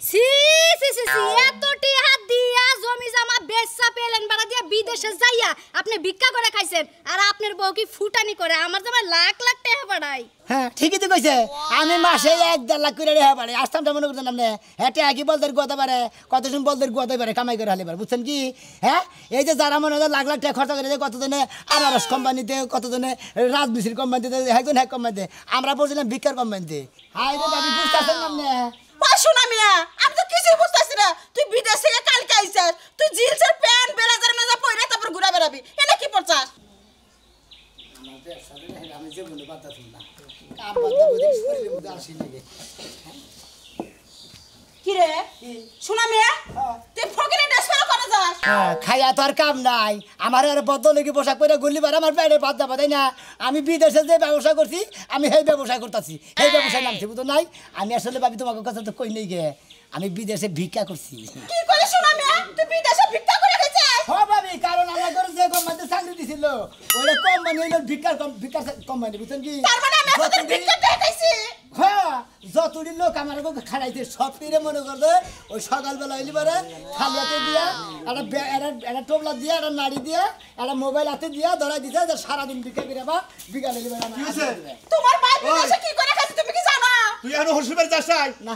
C C C C এত টিহা দিয়া জমি জমা বেচা পেলেন বাড়া দিয়া বিদেশে যাইয়া আপনি ভিক্ষা করে খাইছেন আর আপনার বউ কি ফুটানি করে আমার জামাই লাখ লাখ টাকা বাড়াই। হ্যাঁ ঠিকই তো কইছে আমি মাসে 1.5 লাখ করে রেহা পারে আসতাম মনে করতেন আপনি হেঁটে কি বলদের গোয়াতে পারে কত শুন বলদের গোয়াতে পারে কামাই করে হালি পারে বুঝছেন কি হ্যাঁ এই যে যারা মনে হয় লাখ লাখ টাকা খরচা করে কতজনে আনারস কোম্পানিতে কতজনে রাজমিস্ত্রি কোম্পানিতে একজন এক কোম্পানিতে আমরা বলছিলাম ভিক্ষার কোম্পানিতে হাই রে বাবু বুঝতেছেন আপনি শোনা মিয়া আমি তো কিছুই বুঝতেছি না তুই বিদেশ থেকে কালকে আইছাস তুই জিন্সের প্যান্ট বেলাজার মেজা পরে তারপর ঘুরা বেড়াবি এটা কি পড়ছাস আমি যে বলে বাতাছি না কাম বাতা বলে শরীরের মধ্যে আসি লাগে কি রে শোনা মিয়া তুই ফকিরে ড্রেস করে যাস খাইয়া তো আর কাম নাই আমার আর বদলে কি পোশাক পরে গলি বার আমার পেটে ভাত দাবা তাই না আমি বিদেশে যে ব্যবসা করছি আমি সেই ব্যবসা করতেছি সেই ব্যবসায় নামছি বুঝো নাই আমি আসলে ভাবি তোমাকে কথা তো কই নেই গে আমি বিদেশে ভিক্ষা করছি কি করে শোনা মিয়া তুই বিদেশে ভিক্ষা করে খাইছিস হ্যাঁ ভাবি কারণ আমার ঘরে যে কোম্পানিতে চাকরি দিছিল ওই কোম্পানি হইল ভিক্ষার কোম্পানি বুঝছেন কি তার মানে আমি এখন ভিক্ষা করে খাইছি হ্যাঁ যতটি লোক আমার খাড়াইছে সব তীরে মনে করবে ওই সকালবেলা হইলি পারে খালি হাতে দিয়া একটা টোপলা দিয়া একটা নাড়ি দিয়া একটা মোবাইল হাতে দিয়া ধরাই দিছে যে সারাদিন ভিক্ষা করে বা বিকাল হইলি পারে তোমার ভাই বিদেশে কি করে খাইছে তুমি কি জানো তুই এখনো হসুবের যাসাই না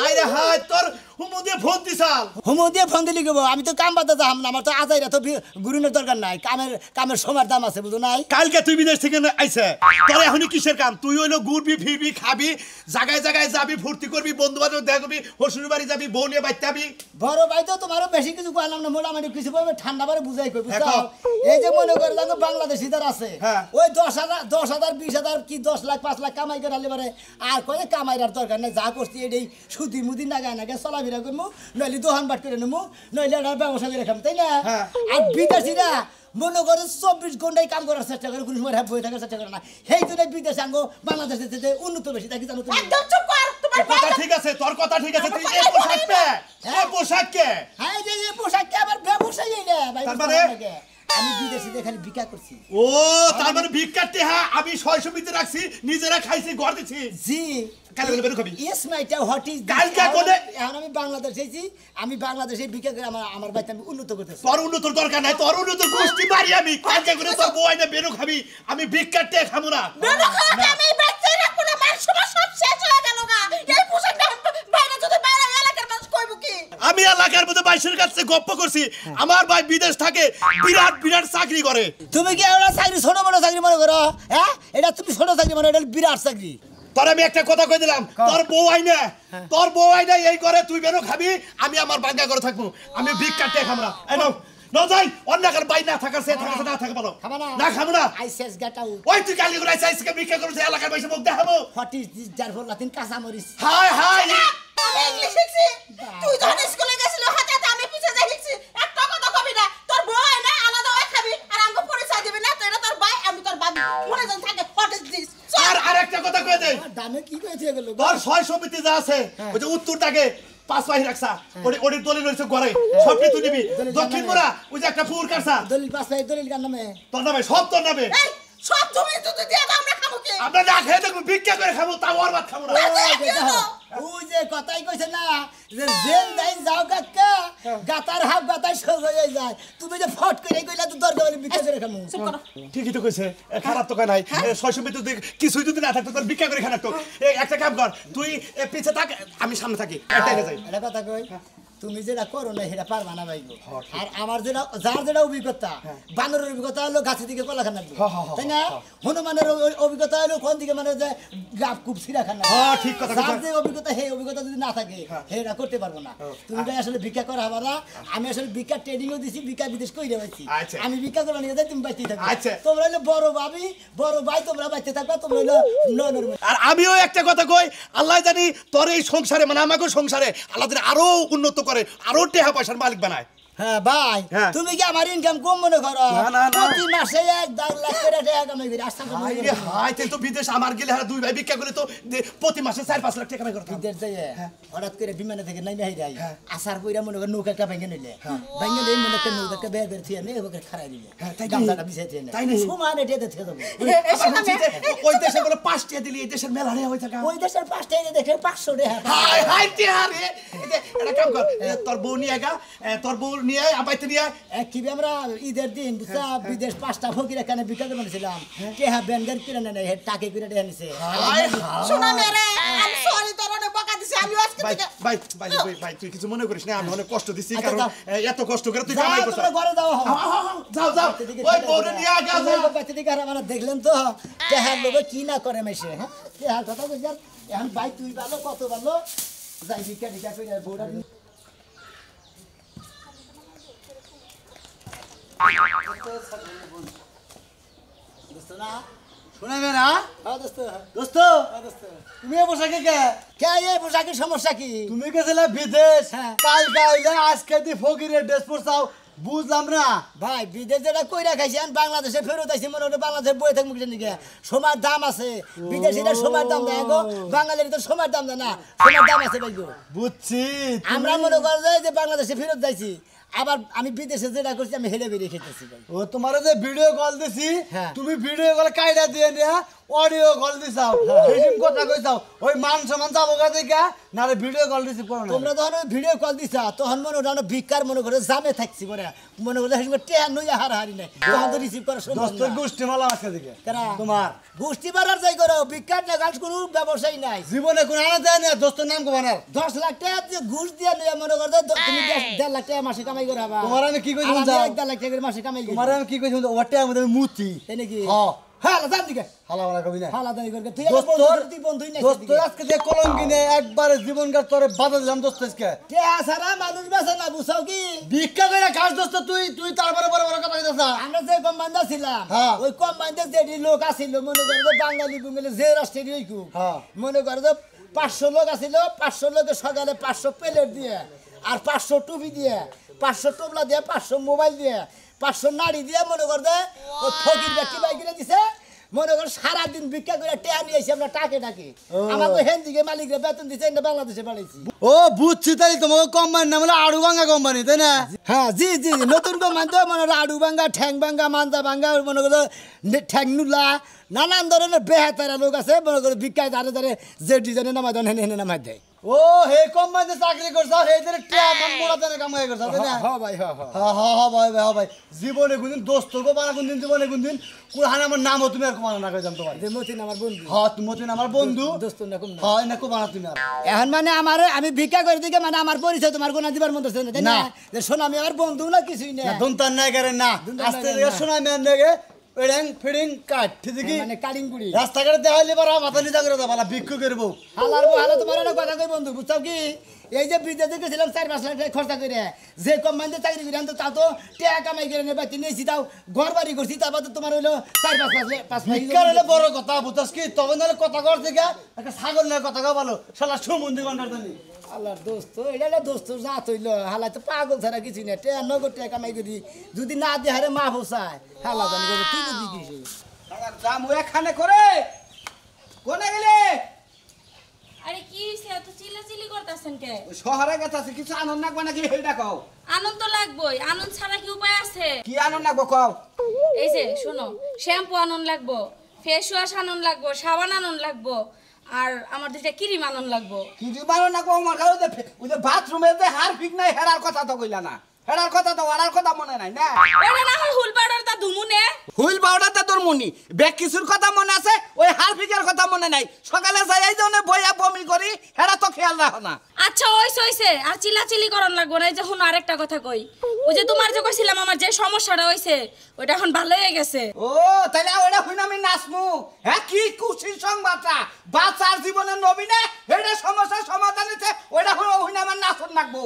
হাই রে হাই তোর হুমু দিয়ে ফোন দিছাল হুমো দিয়ে ফোন দিলি গো আমি তো কাম বাদে যাম না আমার তো আজাইরা তো গুরুনের দরকার নাই কামের সময়ের দাম আছে বুঝো নাই কালকে তুই বিদেশ থেকে আইছে তোর এখনই কিসের কাম তুই হইলো ঘুরবি ফিরবি খাবি জায়গায় জায়গায় যাবি ফুর্তি করবি বন্ধু বান্ধব দেখবি হসুর বাড়ি যাবি বউ নিয়ে বাইতে যাবি বড় ভাই তো তোমারও বেশি কিছু কইলাম না মোটামুটি কিছু বলবে ঠান্ডা বারে বুঝাই কই বুঝছো এই যে মনে করে লাগো বাংলাদেশি যারা আছে ওই 10,000 20,000 কি 10 লাখ 5 লাখ কামাই করে আলে পারে আর কই কামাইরার দরকার নাই যা করছি এই সুদি মুদি নাগায় চলাফেরা করবো নইলে দোকান বাট করে নেবো নইলে ব্যবসা করে খাম তাই না আর বিদেশিরা মনে করে 24 ঘন্টায় কাম করার চেষ্টা করে কোনো সময় বই থাকার চেষ্টা করে না সেই জন্য বিদেশে আঙ্গো বাংলাদেশের থেকে উন্নত বেশি তাকে জানো তুমি একদম চুপ কর তোমার কথা ঠিক আছে তোর কথা ঠিক আছে তুই এই পোশাক পে এই পোশাক কে হ্যাঁ যে এই পোশাক কে আবার ব্যবসায়ী না ভাই তার মানে আমি বিদেশিতে খালি ভিক্ষা করছি ও তার মানে ভিক্ষাতে হ্যাঁ আমি 600 মিতে রাখছি নিজেরা খাইছি ঘর দিছি জি কাল বলে বের খাবি ইয়েস মাইটা হোয়াট ইজ কালকে কোনে এখন আমি বাংলাদেশে আইছি আমি বাংলাদেশে ভিক্ষা করে আমার বাইতে আমি উন্নত করতেছি তোর উন্নতর দরকার নাই তোর উন্নতর গোষ্ঠী মারি আমি কালকে করে তোর বউ আইনা বেরো খাবি আমি ভিক্ষাতে খামু না বেরো খাওয়াতে আমি বাচ্চা রাখবো না মার সময় সব শেষ হয়ে গেল গা এই পোশাকটা বাইরে যদি বাইরে এলাকার মানুষ কইব কি আমি এলাকার মধ্যে বাইশের কাছে গপ্প করছি আমার ভাই বিদেশ থাকে বিরাট বিরাট চাকরি করে তুমি কি এরা চাকরি ছোট বড় চাকরি মনে করো হ্যাঁ এটা তুমি ছোট চাকরি মনে এটা বিরাট চাকরি তোর আমি একটা কথা কই দিলাম তোর বউ আইনা এই করে তুই বেরো খাবি আমি আমার বাঙ্গা করে থাকবো আমি ভিক্ষাতে খামরা এই নাও না যাই অন্যকার বাই না থাকার সে থাকার না থাকবে না খাবো না আইসেস গেট আউট ওই তুই কালি করে আইসা আইসা ভিক্ষা করছিস এলাকার বাইসে মুখ দেখাবো হোয়াট ইজ দিস জারফর লাতিন কাঁচা মরিচ হাই হাই আমি ইংলিশ শিখছি তুই যখন স্কুলে গেছিল হাতে আমি পিছে যাই শিখছি একটা কথা কবি না তোর বউ না আলাদা হয়ে খাবি আর আমাকে পরিচয় দিবি না তো এটা তোর ভাই আমি তোর বাবি মনে জান থাকে হোয়াট ইজ দিস আর একটা কথা কই দেই দামে কি কইতে গেল তোর 600 মিতে যা আছে ওই যে উত্তরটাকে 5 পাহি রাখছা ওডি দলিল হইছে ঘরে সব কি তুই নিবি দক্ষিণ মোরা ওই যে একটা পুর কাটছা দলিল 5 পাহি দলিল কার নামে তোর নামে সব তোর নামে এই সব জমি তুই দিয়া দাও আমরা খাবো কি আমরা না খেয়ে দেখব ভিক্ষা করে খাবো তাও আর ভাত খাবো না ওই যে কথাই কইছে না যে জেল দাই যাও কাকা গাতার হাফ গাতাই সজ হয়ে যায় তুমি যে ফট করে কইলা তো দরকার বলে ভিক্ষা করে খামু ঠিকই তো কইছে খারাপ তো কই নাই 600 মিতে তুই কিছুই যদি না থাকতো তোর ভিক্ষা করে খানা তো একটা কাম কর তুই পিছে থাক আমি সামনে থাকি এটাই যাই এটা কথা কই তুমি যেটা করো না সেটা পারবা না ভাই আর আমার যেটা যার যেটা অভিজ্ঞতা বানরের অভিজ্ঞতা হলো গাছের দিকে কলা খানা তাই না হনুমানের অভিজ্ঞতা হলো কোন দিকে মানে যে গাপ কুপ ছিড়া খানা ঠিক কথা যার যে অভিজ্ঞতা সেই অভিজ্ঞতা যদি না থাকে সেটা করতে পারবো না তুমি ভাই আসলে ভিক্ষা করা হবে না আমি আসলে ভিক্ষা ট্রেনিংও দিছি ভিক্ষা বিদেশ কইরে পাইছি আমি ভিক্ষা করে নিয়ে যাই তুমি বাইতে থাকো তোমরা হলো বড় ভাবি বড় ভাই তোমরা বাইতে থাকবা তোমরা হলো ননর আর আমিও একটা কথা কই আল্লাহ জানি তোর এই সংসারে মানে আমাকে সংসারে আল্লাহ আরো উন্নত করে আরো টাকা পয়সার মালিক বানায় হ্যাঁ ভাই হ্যাঁ। তুমি কি আমার ইনকাম কম মনে করো না, না, না। প্রতি মাসে 1 লাখ করে টাকা কামাই করি আস্তে হাই রে হাই তুই তো বিদেশ আমার গেলে আর দুই ভাই ভিক্ষা করে তো প্রতি মাসে 4-5 লাখ টাকা কামাই করতাম বিদেশ যাই হঠাৎ করে বিমানে থেকে নাই নাই যাই আসার পয়রা মনে করে নৌকা একটা ভেঙে নিলে ভেঙে নিলে মনে করে নৌকাকে বের বের থিয়ে নিয়ে ওকে খারাই দিলে তাই গামছাটা বিছিয়ে দিয়ে তাই নাই? সমান এটাতে থিয়ে দেবো আবার বলছি যে, ওই দেশে বলে 5 টাকা দিলি এই দেশের মেলা নেই হই থাকা ওই দেশের 5 টাকা দেখে 500 টাকা হাই হাই টিয়া রে এটা কাম কর তোর বউ নিয়ে গা তোর বউ নিয়ে আবাইতে নিয়ে কি আমরা ঈদের দিন বুঝছা বিদেশ 5টা ফকির এখানে বিক্রি করেছিলাম টেহা ব্যাংকের কিনে নেয় টাকে কিনে দেয়া নিছে হাই শোনা মেরে আমি সরি তোর অনেক বকা দিছি আমি আজকে ভাই থেকে ভাই ভাই ভাই তুই কিছু মনে করিস না আমি অনেক কষ্ট দিছি আচ্ছা, কারণ যাও। এত কষ্ট করে তুই যাও, কামাই করছিস তোমরা ঘরে যাও যাও যাও ওই বউরে নিয়ে আগা যাও মানে দেখলেন তো টেহার লোকে কি না করে মেশে হ্যাঁ টেহার কথা বলছি এখন ভাই তুই ভালো কত ভালো যাই ভিক্ষা টিকা করে বউটা দোস্ত না শোনা মেরা হ্যাঁ দোস্ত দোস্ত হ্যাঁ দোস্ত তুমি এ পোশাকে কে কে এই পোশাকের সমস্যা কি তুমি গেছিলে বিদেশ হ্যাঁ। কাল কাইলে আজকে দি ফকিরের ড্রেস পরছাও বুঝলাম না ভাই বিদেশ যেটা কইরা খাইছি আমি বাংলাদেশে ফেরত আইছি মনে হলো বাংলাদেশে বই থাকবো কিছু নাকি সময়ের দাম আছে বিদেশিরা সময়ের দাম দেয় গো বাঙালির তো সময়ের দাম দেয় না সময়ের দাম আছে ভাই গো বুঝছি আমরা মনে করো যে বাংলাদেশে ফেরত যাইছি আবার আমি বিদেশে যেটা করছি আমি হেলে বেরিয়ে খেতেছি ভাই ও তোমার যে ভিডিও কল দিছি হ্যাঁ। তুমি ভিডিও কল কাইডা দিয়ে নিয়া অডিও কল দিছাও সেদিন কথা কইছাও ওই মান সমান যাবো গা দেখা না ভিডিও কল দিছি করো না তোমরা তখন ভিডিও কল দিছা তখন মনে হলো ভিক্ষার মনে করে জামে থাকছি করে মনে করে টেয়া নইয়া হারাহারি নাই তখন তো রিসিভ করা সম্ভব দোস্তের না। গোষ্ঠী মালা আজকে দিকে কেনা? তোমার গোষ্ঠী বাড়ার যাই করো ভিক্ষার না গাছ কোনো ব্যবসায়ী নাই জীবনে কোন আনা দেয় না দোস্তের নাম কমানার 10 লাখ টাকা দিয়ে ঘুষ দিয়ে নিয়ে মনে করো তুমি 1.5 লাখ টাকা মাসে কামাই করে আবার তোমার আমি কি কইছি আর আমি যাও। 1.5 লাখ টাকা করে মাসে কামাই করি তোমার আমি কি কইছি ওটা আমাদের মুতি তাই নাকি হ্যাঁ হ্যাঁ জান দিকে হালা হালা কবি না হালা দাই করে তুই দোস্তর তুই বন্ধুই নাই দোস্তর আজকে যে কলম কিনে একবারে জীবনকার তোরে বাধা দিলাম দোস্ত আজকে টেয়া ছাড়া মানুষ বাঁচে না বুঝাও কি ভিক্ষা করে খাস দোস্ত তুই তুই তারপরে বড় বড় কথা কইতাছ আমরা যে কোম্পানিতে ছিলাম হ্যাঁ। ওই কোম্পানিতে যেটি লোক আছিল মনে করো যে বাঙালি বুঙ্গলে যে রাষ্ট্রের ওইকু হ্যাঁ। মনে করো যে 500 লোক আছিল 500 লোকে সকালে 500 প্লেট দিয়ে আর 500 টুপি দিয়ে 500 টোপলা দিয়ে 500 মোবাইল দিয়ে 500 নাড়ি দিয়ে মনে করো যে ও ফকির ব্যক্তি বাই কিনে দিছে মনে করো সারাদিন ভিক্ষা করে টেয়া নিয়ে এসে আমরা টাকে টাকে আমাকে হেন্দিকে মালিকরা বেতন দিচ্ছে এটা বাংলাদেশে বাড়াইছি ও বুঝছি তাই তোমাকে কোম্পানি নাম হলো আড়ুভাঙ্গা কোম্পানি তাই না হ্যাঁ জি জি নতুন কোম্পানি তো মনে করো আডু ভাঙ্গা ঠ্যাং ভাঙ্গা মান্দা ভাঙ্গা মনে করো ঠ্যাং নুলা নানান ধরনের বেহাতারা লোক আছে মনে করো ভিক্ষায় ধারে ধারে যে ডিজাইনে নামাই দেন হেনে হেনে নামাই দেয় ও হে কোম্পানিতে চাকরি করছাও হে ধরে টিয়া মন মোড়া দেনে কামাই করছাও তাই না হ্যাঁ ভাই হ্যাঁ হ্যাঁ হ্যাঁ হ্যাঁ হ্যাঁ ভাই ভাই ভাই জীবনে কোনদিন দোস্ত গো বানা কোনদিন জীবনে কোনদিন কুরহান আমার নামও তুমি আর কুমানা না কইতাম তোমার যে মতিন আমার বন্ধু হ্যাঁ তুমি মতিন আমার বন্ধু দোস্ত না কম না হ্যাঁ না কুমানা তুমি আর এখন মানে আমার আমি ভিক্ষা করে দিকে মানে আমার পরিচয় তোমার কোনা দিবার মন না তাই না না। যে শোন আমি আমার বন্ধু না কিছুই না না দন্তার নাই করে না দন্তার আস্তে নাই থেকে না। শোনা মেন নেগে ওইডাং ফিডিং কাট ঠিক কি মানে কালিংগুড়ি রাস্তাঘাটে দেখাইলে পারা মাথা নিচা করে দাও বালা ভিক্ষু করবো হালার হালা তোমার একটা কথা কই বন্ধু বুঝছো কি এই যে বিদেশে গেছিলাম 4-5 লাখ টাকা খরচা করে যে কোম্পানিতে চাকরি করে আনতো তা তো টাকা কামাই করে নেবা তিনি নিয়েছি তাও ঘর বাড়ি করছি তারপর তো তোমার হইলো 4-5 ভিক্ষার হলে বড় কথা বুঝছস কি তখন হলে কথা কর থেকে একটা ছাগল নয় কথা কও ভালো শালা সুমন্দি গন্ডার জানি আল্লাহর দোস্ত এটা হলো দোস্ত জাত হইলো হালাই তো পাগল ছাড়া কিছু না টাকা নগদ টাকা কামাই করি যদি না দিয়ে হারে মা ফোসায় হালা জানি করে তুই বুঝবি কি দাম এখানে করে কোনে গেলে আরে কি হইছে এত চিল্লাচিল্লি করতেছেন কে ওই শহরে গেছে কিছু আনন্দ নাকবে নাকি সেইটা কও আনন্দ তো লাগবেই আনন্দ ছাড়া কি উপায় আছে কি আনন্দ নাকবো কও এই যে শোনো শ্যাম্পু আনন্দ লাগবো ফেস ওয়াশ আনন্দ লাগবো সাবান আনন্দ লাগবো আর আমার দুইটা ক্রিম আনন্দ লাগবো কি দি মানো নাকবো আমার কাছে ওই যে বাথরুমে যে হার ফিক নাই হেরার কথা তো কইলা না হেরার কথা তো ওরার কথা মনে নাই না ওটা না হয় হুল পাউডার তা ধুমুনে হুইল পাউডারটা তোর মনি ব্যাগ কিছুর কথা মনে আছে ওই হার ফিকের কথা মনে নাই সকালে যাই এই জন্য বইয়া বমি করি হেরা তো খেয়াল রাখো না আচ্ছা হইছে আর চিল্লাচিল্লি করন লাগবো না এই যে হুন আরেকটা কথা কই ওই যে তোমার যে কইছিলাম আমার যে সমস্যাটা হইছে ওটা এখন ভালো হয়ে গেছে ও তাহলে ওটা হইনা আমি নাচমু হ্যাঁ কি খুশির সংবাদটা বাচ্চার জীবনে নবীনে এটা সমস্যার সমাধান হয়েছে ওটা হইনা আমার নাচন নাকবো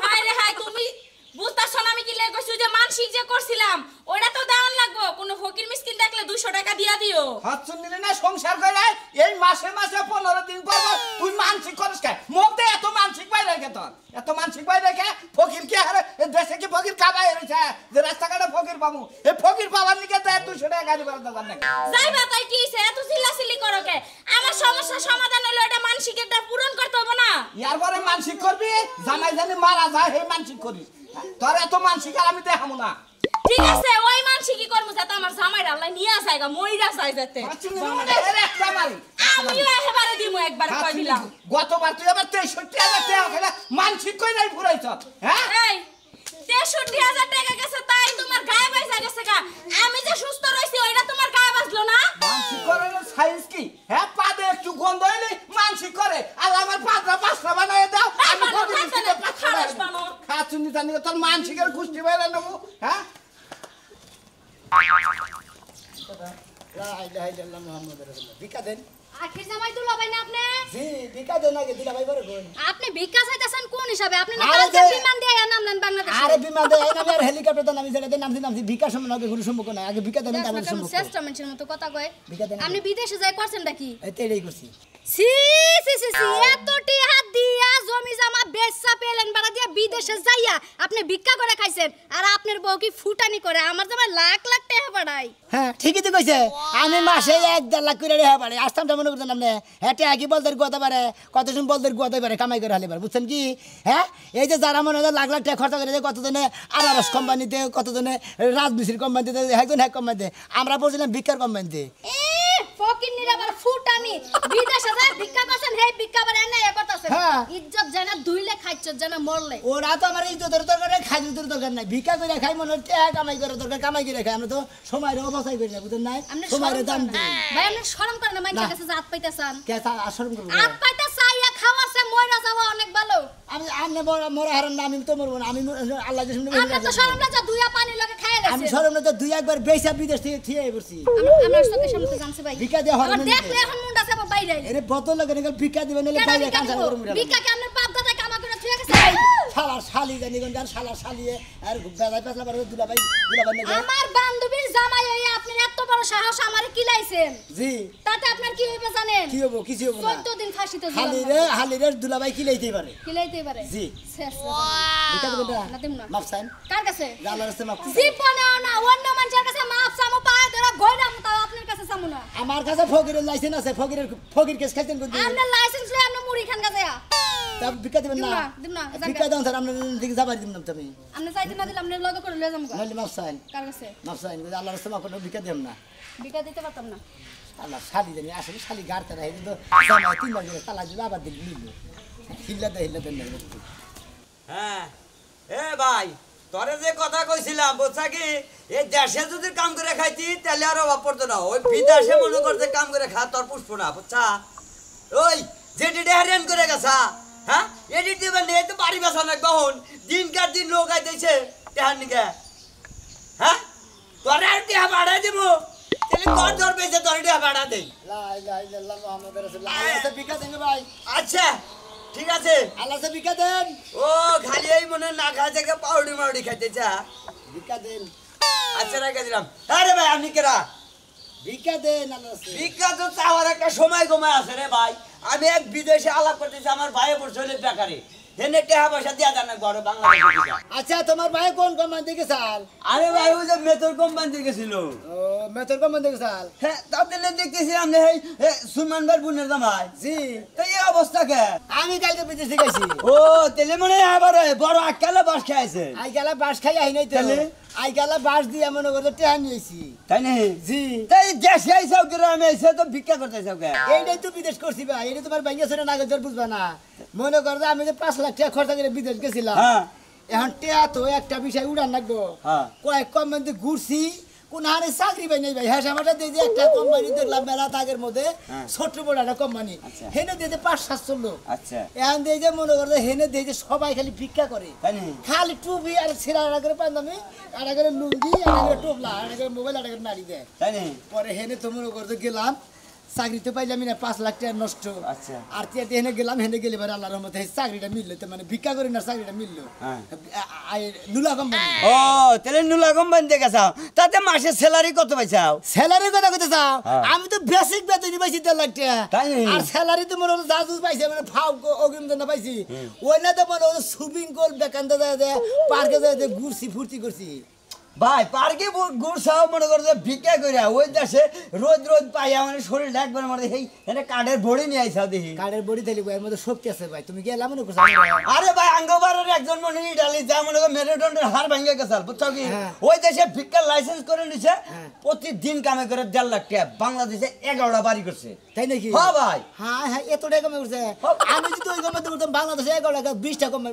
হায় রে হায় তুমি বুঝতাছো না আমি কি লাই কইছি যে মানসিক যে করছিলাম ওটা তো দেওয়ান লাগবো কোন ফকির মিসকিন দেখলে 200 টাকা দিয়া দিও হাত শুনলি না সংসার করে এই মাসে মাসে 15 দিন পর পর তুই মানসিক করিস কে মুখতে এত মানসিক পাই রেখে তোর এত মানসিক পাই রেখে ফকির কি হারে দেশে কি ফকির পাবো এই ফকির পাওয়ার নিকে দেয় 200 টাকা গাড়ি ভাড়া দেবার নাকি যাইবা তাই কি হইছে এত চিল্লাচিল্লি করো কে আমার সমস্যার সমাধান হলো এটা মানসিকটা পূরণ করতে হবে না ইয়ার পরে মানসিক করবি জামাই জানি মারা যায় হে মানসিক করিস তোর এত মানসিক আর আমি দেখাবো না ঠিক আছে ওই মানসিকই করমু যাতে আমার জামাইরা আল্লাহ নিয়া যায়গা মইরা যায় যাতে আমিও একেবারে দিমু একবার কই দিলাম গতবার তুই আবার 63000 টাকা খেলা মানসিক কই নাই ফুরাইছ হ্যাঁ এই 63000 টাকা গেছে তাই তোমার গায়ে বাইসা গেছে গা আমি যে সুস্থ রইছি ওইটা তোমার গায়ে বাজলো না মানসিক করার সাইজ কি হ্যাঁ পাদে একটু গন্ধ হইলে মানসিক করে আর আমার পাঁচটা বানায় দাও আমি কবি খাচুনি জানি তোর মানসিকের কুষ্টি বাইরে নেব হ্যাঁ লা ইলাহা ইল্লাল্লাহ মুহাম্মাদুর রাসূলুল্লাহ ভিক্ষা দেন আখির জামাই দুলা ভাই না আপনি জি ভিক্ষা দেন আগে দিলা ভাই করে কোন আপনি ভিক্ষা চাইতেছেন কোন হিসাবে আপনি না আরে কালকে বিমান দিয়ে নামলেন বাংলাদেশে আরে বিমান দেয় না আর হেলিকপ্টার দেন আমি জায়গাতে নামছি ভিক্ষা সম্মান আগে কোনো সম্পর্ক নাই আগে ভিক্ষা দেন তারপর সম্পর্ক শ্রেষ্ঠ মানুষের মতো কথা কয় ভিক্ষা দেন আপনি বিদেশে যাই করছেন নাকি এই তেড়েই করছি সি সি সি সি এত টিহা দিয়া জমি জমা বেচা পেলেন বাড়া দিয়া বিদেশে যাইয়া আপনি ভিক্ষা করে খাইছেন আর আপনার বউ কি ফুটানি করে আমার জামাই লাখ লাখ টাকা বাড়াই হ্যাঁ ঠিকই তো কইছে আমি মাসে 1.5 লাখ করে রেহা পারে আসতামটা মনে করতেন আপনি হেঁটে আগে বলদের গুয়াতে পারে কত সময় বলদের গুয়াতে পারে কামাই করে হালে পারে বুঝছেন কি হ্যাঁ এই যে যারা মনে হয় লাখ লাখ টাকা খরচা করে কতজনে আনারস কোম্পানিতে কতজনে রাজমিস্ত্রি কোম্পানিতে একজন এক কোম্পানিতে আমরা পড়ছিলাম ভিক্ষার কোম্পানিতে ফকির নিরাবার ফুটানি বিদেশে যায় ভিক্ষা করছেন হে ভিক্ষা বারে এনে এ করতেছেন হ্যাঁ। ইজ্জত জানা দুইলে খাইছো জানা মরলে ওরা তো আমার ইজ্জতের দরকার নাই খাইজুতের দরকার নাই ভিক্ষা করে খাই মনে হচ্ছে কামাই করে দরকার কামাই করে খাই আমরা তো সময়ের অবস্থায় করি না বুঝলেন নাই আপনি সময়ের দাম দিই ভাই আপনি শরম করেন না মানুষের না। কাছে জাত পাইতেছেন কে আসরম করবো আত পাইতে চাইয়া খাওয়াছে মইরা যাওয়া অনেক ভালো আমি আমনে মরা হারাম না আমি তো মরবো না আমি আল্লাহ যে শুনে আমরা তো শরম না যা দুইয়া পানি লগে খাইয়া আমি গেছে সরম না তো দুই একবার বেসা বিদেশ থেকে থিয়ে পড়ছি আমরা চোখের সামনে তো জানছি ভাই ভিক্ষা দেওয়া হবে আমার না দেখলে এখন মুন্ডা চাপা বাইরে এরে বোতল লাগে না ভিক্ষা দিবেন নালে কেন বাইরে ভিক্ষা কাঁচা দিব? করে মুড়া ভিক্ষা কি আপনার বাপ দাদা কামা করে থুয়ে গেছে শালার শালি জানি কোন গান শালার শালিয়ে আর বেজায় পেছলা পারে দুলা ভাই নাকি আমার বান্ধবীর জামাই হইয়া আপনি এত বড় সাহস আমারে কিলাইছেন জি তাতে আপনার কি হইবে জানেন কি হবো কিছু হবো না 14 দিন ফাঁসিতে হালিরে দুলা ভাই কি লইতেই পারে কিলাইতে পারে জি শেষ ভিক্ষা দিবেন না না দিম না মাফ চাইন কার কাছে আল্লাহর কাছে মাফ জীবনেও না অন্য মানুষের কাছে মাপ চামো পায়ে ধরে গইরাম তাও আপনার কাছে চামু না আমার কাছে ফকিরের লাইসেন্স আছে ফকির কেস খাইতেন কোন দিন আপনার লাইসেন্স লই আপনি মুড়ি খান কাছে তা ভিক্ষা দিবেন না দিম না ভিক্ষা দেন স্যার আপনার দিকে যাবার দিন না তুমি আপনি চাইতে না দিলে আপনি লগে করে লয়ে যামু নইলে মাফ চাইন কার কাছে মাফ চাইন আল্লাহর কাছে মাফ করে ভিক্ষা দেন না বিকা দিতে পারতাম না আল্লাহ শালি জানি আসলে শালি গাড়তে না কিন্তু জামাই 3 বার করে তালা দিলে আবার দিল নিল হিল্লা দেন না হ্যাঁ এ ভাই তোরে যে কথা কইছিলাম বুঝছা কি এই দেশে যদি কাম করে খাইতি তাহলে আর অভাব পড়তো না ওই বিদেশে মনে করতে কাম করে খা তোর পুষ্প না বুঝছা ওই যেটি ডেহারিয়ান করে গেছা হ্যাঁ এটি দিবেন এই তো বাড়ি বেসা না কখন দিনকার দিন লোক আইতেছে টেহার নিকে হ্যাঁ তোরে আর টেহা বাড়া দিব তাহলে তোর দর পেয়েছে তোর টেহা বাড়া দেই লা ইলাহা ইল্লাল্লাহ মুহাম্মাদুর রাসূলুল্লাহ আল্লাহ কাছে ভিক্ষা দেন ভাই আচ্ছা ঠিক আছে আল্লাহ কাছে ভিক্ষা দেন ও খালি এই মনে না খা থেকে পাউডি মাউডি খাইতে চা ভিক্ষা দেন আচ্ছা রেখে দিলাম আরে ভাই আপনি কেরা ভিক্ষা দেন আল্লাহ কাছে ভিক্ষা তো চাওয়ার একটা সময় কমে আছে রে ভাই আমি এক বিদেশে আলাপ করতেছি আমার ভাইয়ে পড়ছে হলে বেকারে হেনে টেহা পয়সা দিয়া জানা বড় বাংলাদেশে আচ্ছা তোমার ভাই কোন কোম্পানি থেকে চাল আরে ভাই ওই যে মেতর কোম্পানি থেকে ছিল ও মেতর কোম্পানি থেকে চাল হ্যাঁ তাহলে দেখতেছি আপনি এই সুলমান ভাই বোনের জামাই জি তো এই অবস্থা কে আমি কালকে বিদেশ থেকে আইছি ও তেলে মনে হয় আবার বড় আক্কালে বাস খাইছে আই গেলা বাস খাই আই নাই তো তাহলে? আই গেলা বাস দিয়ে মনে করতে টেহা নিয়েছি তাই না জি তাই দেশে আইসাও গ্রামে আইসা তো ভিক্ষা করতে চাও কে এইটাই তো বিদেশ করছি ভাই এটা তোমার বাইঙ্গা ছেড়ে না গেছে বুঝবা না মনে করো যে আমি যে 5 লাখ টাকা খরচা করে বিদেশ গেছিলাম হ্যাঁ এখন টেয়া তো একটা বিষয় উড়ান লাগবো হ্যাঁ। কয়েক কোম্পানিতে ঘুরছি কোন হারে চাকরি পাই নাই ভাই হ্যাঁ সামাটা দিয়ে যে একটা কোম্পানি দেখলাম মেলা তাগের মধ্যে ছোট্ট বড় একটা কোম্পানি আচ্ছা। হেনে দিয়ে 5-700 লোক আচ্ছা এখন দিয়ে যে মনে করো হেনে দিয়ে যে সবাই খালি ভিক্ষা করে তাই না খালি টুপি আর ছিঁড়া আড়া করে পাঞ্জাবি আড়া করে লুঙ্গি আড়া করে টোপলা আড়া করে মোবাইল আড়া করে নাড়ি দেয় তাই না পরে হেনে তো মনে করতে গেলাম চাকরিতে পাইলাম না 5 লাখ টাকা নষ্ট আচ্ছা। আর তিয়াতে হেনে গেলাম হেনে গেলে এবার আল্লাহর রহমতে চাকরিটা মিললো তো মানে ভিক্ষা করি না চাকরিটা মিললো হ্যাঁ। নুলা কোম্পানি ও তাহলে নুলা কোম্পানি থেকে চাও তাতে মাসের স্যালারি কত পাইছাও স্যালারির কথা কইতে চাও হ্যাঁ। আমি তো বেসিক বেতনই পাইছি 3 লাখ টাকা তাই নাকি? আর স্যালারি তো মনে হলো জাজুস পাইছে মানে ফাউ অগ্রিম দেনা পাইছি ওই না তো মনে হলো সুইমিং পুল বেকান্তে যায় পার্কে যায় ঘুরছি ফুর্তি করছি ভাই পার্কে ঘুরছাও মনে করো যে ভিক্ষা করে ওই দেশে রোদ রোদ পাই আমার শরীরটা একবার মানে এই এটা কাঠের বড়ি নিয়ে আইসাও দেখি কার্ডের বডি দিলি এর মধ্যে শক্তি আছে ভাই তুমি কি এলাম মনে করছো আরে ভাই আঙ্গবারের একজন মনে ইটালি যা মনে করো মেরুদণ্ডের হাড় ভেঙে গেছে বুঝছো কি হ্যাঁ। ওই দেশে ভিক্ষার লাইসেন্স করে নিছে প্রতিদিন কামে করে 1.5 লাখ টাকা বাংলাদেশে 11টা বাড়ি করছে তাই নাকি হ্যাঁ ভাই হ্যাঁ হ্যাঁ এত টাকা কমে করছে আমি যদি ওই কমে করতাম বাংলাদেশে 11 টাকা 20 টাকা কমে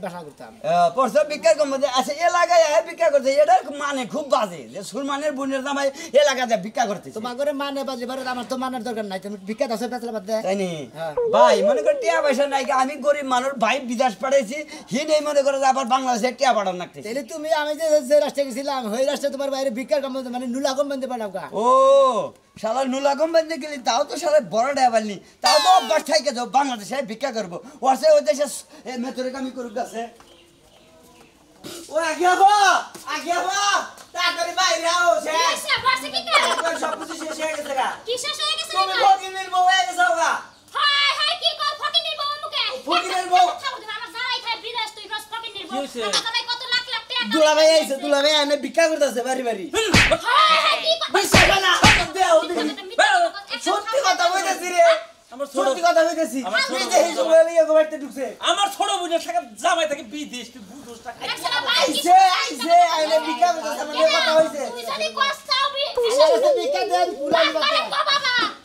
বাসা করতাম পরশু ভিক্ষা কমে আছে এলাকায় ভিক্ষা করছে এটার মানে খুব বাজে যে সুরমানের বোনের জামাই এলাকাতে ভিক্ষা করতেছে তোমার করে মানে বাজে বারে আমার তো মানার দরকার নাই তুমি ভিক্ষা দাও পেছলা বাদ দে তাই নি ভাই মনে কর টিয়া পয়সা নাই আমি গরিব মানুষ ভাই বিদেশ পাঠাইছি হি নেই মনে করে আবার বাংলাদেশে টিয়া পাঠান লাগতেছে তাহলে তুমি আমি যে রাস্তায় গেছিলাম ওই রাস্তায় তোমার বাইরে ভিক্ষার কম মানে নুলা কম বানতে পারাও কা ও শালা নুলাগম বান্ধে গেলি তাও তো শালা বড় ডাবালনি তাও তো অভ্যাস থাকে যাও বাংলাদেশে ভিক্ষা করবো ওরসে ওই দেশে মেথরে কামি করুক আছে ও আগে বা তাড়াতাড়ি বাইরে আও সে এসে বসে কি করে একবার সব কিছু শেষ হয়ে গেছে গা কি শেষ হয়ে গেছে তুমি নাকি? ফকিনের বউ হয়ে গেছো গা হায় হায় কি কর ফকিনের বউ মুখে ফকিনের বউ? আমার জামাই খায় বিদেশ তুই রস ফকিনের বউ আমার জামাই কত লাখ লাখ টাকা দুলা ভাই আইছে দুলা ভাই আমি ভিক্ষা করতেছে বাড়ি বাড়ি হায় হায় কি কর বিশ্বাস হয় না দেও সত্যি কথা কইতেছি রে সত্যি কথা কইতেছি তুই দেখি জঙ্গলে লিয়ে গোবাইতে ঢুকছে আমার ছোট বোনের সাথে জামাই থাকে বিদেশ তুই বুঝোস টাকা আইছে আইলে ভিক্ষা করতেছে আমার নিয়ে কথা হইছে তুই জানি কষ্টাও ভিক্ষা দেন পুরান আরে বাবা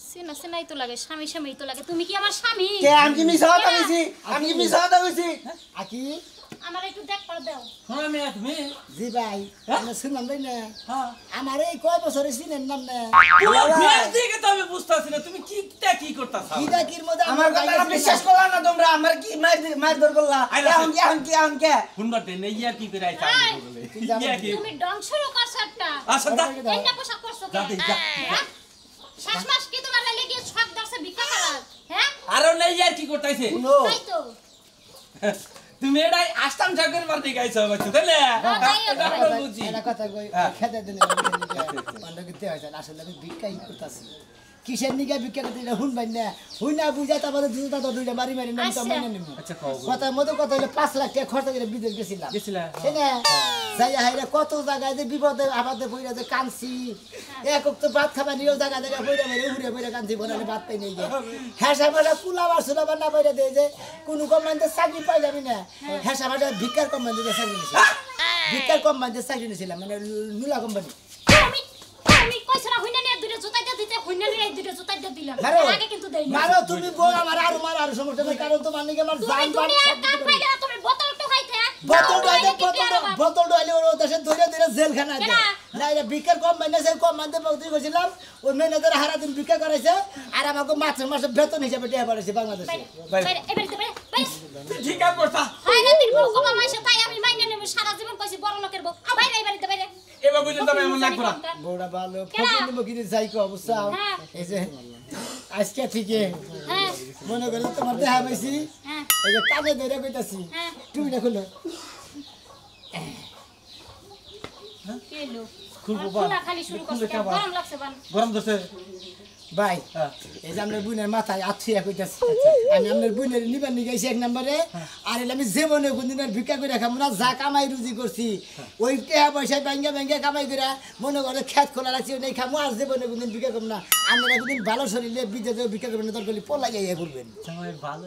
সিনা সিনাই তো লাগে স্বামী স্বামী তো লাগে তুমি কি আমার স্বামী কে আমি কি মিছা কথা কইছি আমি কি মিছা কথা কইছি আকি আমার একটু দেখ পড় দাও শোনো মেয়ে তুমি জি ভাই আমি শুনলাম ভাই না আমার এই কয় বছরে চিনেন নাম না তোমার ফেস দেখে তো আমি বুঝতাছি না তুমি কি করতাছ কিটা কির মধ্যে আমার কথা বিশ্বাস করলা না তোমরা আমার কি মার দর করলা এখন কে শুনবার দেন ইয়া কি করে আইতা আমি বলে ইয়া কি তুমি ডং শুরু করছ একটা আচ্ছা দা এই না পোশাক করছো কে যাতে, যা। হ্যাঁ? শেষ মাস কি তোমার লাগে গিয়ে ছক দর্শে ভিক্ষা করার হ্যাঁ আরো নেই ইয়া কি করতাইছে তাই তো তুমি এটাই আস্তাম ঠাকুর মারতে গাইছো বাচ্চা তাইলে আমরা বুঝি এটা কথা কই খেতে দেন বন্ধ করতে হয় আসলে আমি ভিক্ষাই করতেছি কিসের নিকা ভিক্ষা করতে এটা হুন ভাই না হুই না বুঝা তারপরে দুটা তো দুইটা মারি মারি নাম তো মাইনে নিব আচ্ছা খাও কথার মধ্যে কথা হইলে 5 লাখ টাকা খরচ করে বিদেশ গেছিলাম গেছিলা না যাই হাইরা কত জায়গায় যে বিপদে আবাদে পইরা যে কানছি এক তো ভাত খাবার নিয়েও জায়গা জায়গা পইরা মেরে উড়ে পইরা কানছি বনালে ভাত পাই নেই গে হেসা ভাষা কুলাবার সুলাবার না পইরা দেয় যে কোনো কোম্পানিতে চাকরি পাইলাম না হেসা ভাষা ভিক্ষার কোম্পানিতে চাকরি নিয়েছি ভিক্ষার কোম্পানিতে চাকরি নিয়েছিলাম মানে নুলা কোম্পানি তুমি তুমি কইছরা হইনা নিয়ে দুইটা জুতা দিয়ে দিতে হইনা নিয়ে দুইটা জুতা দিয়ে দিলাম মারো আগে কিন্তু দেই না মারো তুমি বল আমার আর মার আর সমস্যা নাই কারণ তোমার নিকে আমার তুমি জান বান দুনিয়ার কাম পাইলে না, তুমি বোতল তো খাইতে বোতল ডাইলে ওর দেশে ধরে ধরে জেলখানা দেয় না এটা বিকার কম মাইনেছে কম মানতে বলতে গেছিলাম ওই ম্যানেজার হারা দিন বিকা করাইছে আর আমাকে মাসে মাসে বেতন হিসাবে টাকা পাঠাইছে বাংলাদেশে এবারে তো বাইরে ঠিক আছে করতা হয় না তিন বউ কমা মাসে তাই আমি মাইনে নেব সারা জীবন কইছি বড় লোকের বউ বাইরে এবারে তো বাইরে এবার বুঝলেন তবে এমন লাগবে না বড়া ভালো ফকির নিব কি যাই কো অবস্থা এই যে আজকে ঠিকই হ্যাঁ মনে করি তোমার দেখা পাইছি হ্যাঁ এই যে কানে ধরে কইতাছি হ্যাঁ তুমি না খুলো কেলো খুলবো খোলা খালি শুরু করছে গরম লাগছে বান গরম দছে ভাই এই যে আপনার বোনের মাথায় আছিয়া কইতাছি আমি আপনার বোনের নিবার নিয়ে গেছি 1 নম্বরে আর এলে আমি জীবনে কোনদিনের ভিক্ষা করে খাবো না যা কামাই রুজি করছি ওই টাকা পয়সা ব্যাঙ্গে ব্যাঙ্গে কামাই করে মনে করে খেত খোলা রাখছি ওই খামো আর জীবনে কোনদিন ভিক্ষা করবো না আপনারা কোনদিন ভালো শরীরে বিদেশে ভিক্ষা করবেন না দরকার পলাই করবেন ভালো